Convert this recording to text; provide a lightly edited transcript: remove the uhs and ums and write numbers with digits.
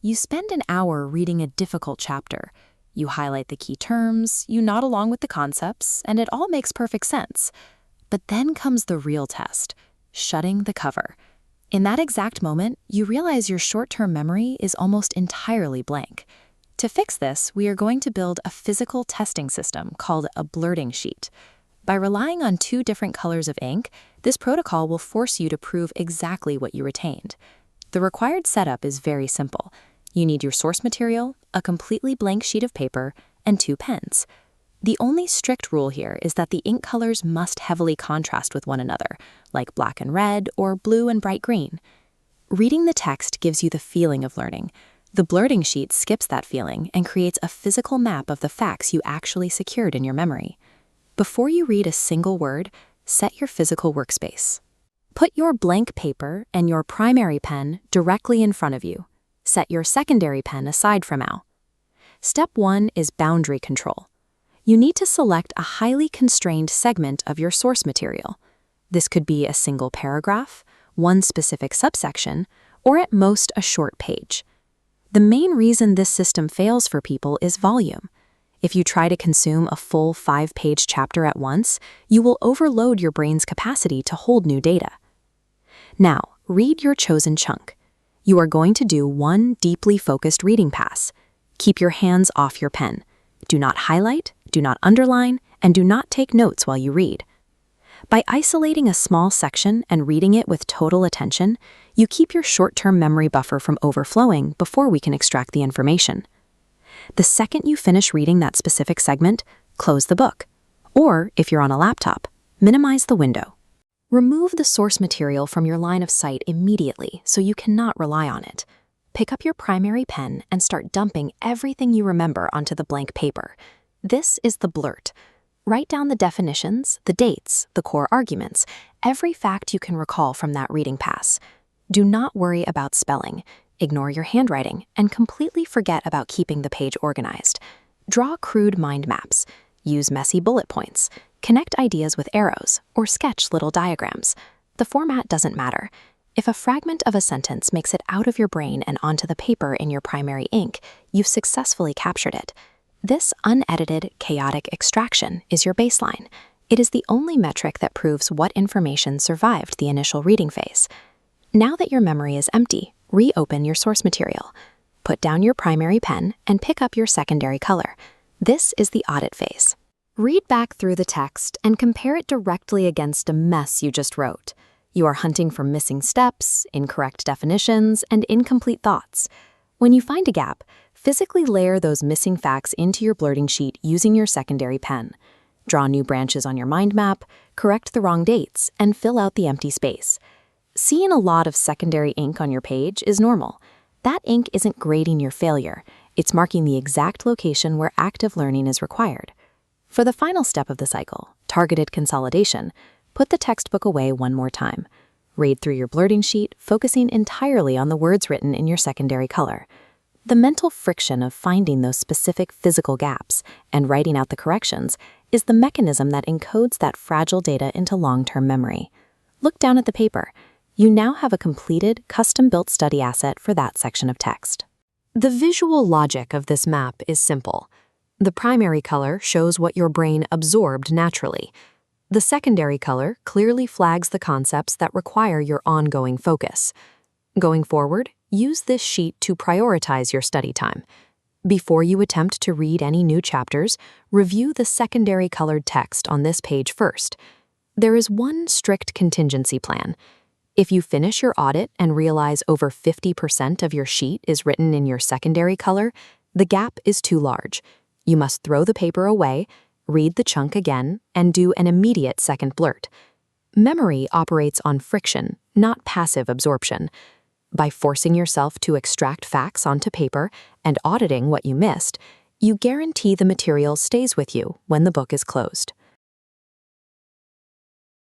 You spend an hour reading a difficult chapter. You highlight the key terms, you nod along with the concepts, and it all makes perfect sense. But then comes the real test, shutting the cover. In that exact moment, you realize your short-term memory is almost entirely blank. To fix this, we are going to build a physical testing system called a blurting sheet. By relying on 2 different colors of ink, this protocol will force you to prove exactly what you retained. The required setup is very simple. You need your source material, a completely blank sheet of paper, and 2 pens. The only strict rule here is that the ink colors must heavily contrast with one another, like black and red or blue and bright green. Reading the text gives you the feeling of learning. The blurting sheet skips that feeling and creates a physical map of the facts you actually secured in your memory. Before you read a single word, set your physical workspace. Put your blank paper and your primary pen directly in front of you. Set your secondary pen aside from now. Step 1 is boundary control. You need to select a highly constrained segment of your source material. This could be a single paragraph, one specific subsection, or at most a short page. The main reason this system fails for people is volume. If you try to consume a full 5-page chapter at once, you will overload your brain's capacity to hold new data. Now, read your chosen chunk. You are going to do one deeply focused reading pass. Keep your hands off your pen. Do not highlight, do not underline, and do not take notes while you read. By isolating a small section and reading it with total attention, you keep your short-term memory buffer from overflowing before we can extract the information. The second you finish reading that specific segment, close the book. Or, if you're on a laptop, minimize the window. Remove the source material from your line of sight immediately so you cannot rely on it. Pick up your primary pen and start dumping everything you remember onto the blank paper. This is the blurt. Write down the definitions, the dates, the core arguments, every fact you can recall from that reading pass. Do not worry about spelling. Ignore your handwriting and completely forget about keeping the page organized. Draw crude mind maps. Use messy bullet points. Connect ideas with arrows or sketch little diagrams. The format doesn't matter. If a fragment of a sentence makes it out of your brain and onto the paper in your primary ink, you've successfully captured it. This unedited, chaotic extraction is your baseline. It is the only metric that proves what information survived the initial reading phase. Now that your memory is empty, reopen your source material. Put down your primary pen and pick up your secondary color. This is the audit phase. Read back through the text and compare it directly against a mess you just wrote. You are hunting for missing steps, incorrect definitions, and incomplete thoughts. When you find a gap, physically layer those missing facts into your blurting sheet using your secondary pen. Draw new branches on your mind map, correct the wrong dates, and fill out the empty space. Seeing a lot of secondary ink on your page is normal. That ink isn't grading your failure. It's marking the exact location where active learning is required. For the final step of the cycle, targeted consolidation, put the textbook away one more time. Read through your blurting sheet, focusing entirely on the words written in your secondary color. The mental friction of finding those specific physical gaps and writing out the corrections is the mechanism that encodes that fragile data into long-term memory. Look down at the paper. You now have a completed, custom-built study asset for that section of text. The visual logic of this map is simple. The primary color shows what your brain absorbed naturally. The secondary color clearly flags the concepts that require your ongoing focus. Going forward, use this sheet to prioritize your study time. Before you attempt to read any new chapters, review the secondary colored text on this page first. There is one strict contingency plan. If you finish your audit and realize over 50% of your sheet is written in your secondary color, the gap is too large. You must throw the paper away, read the chunk again, and do an immediate second blurt. Memory operates on friction, not passive absorption. By forcing yourself to extract facts onto paper and auditing what you missed, you guarantee the material stays with you when the book is closed.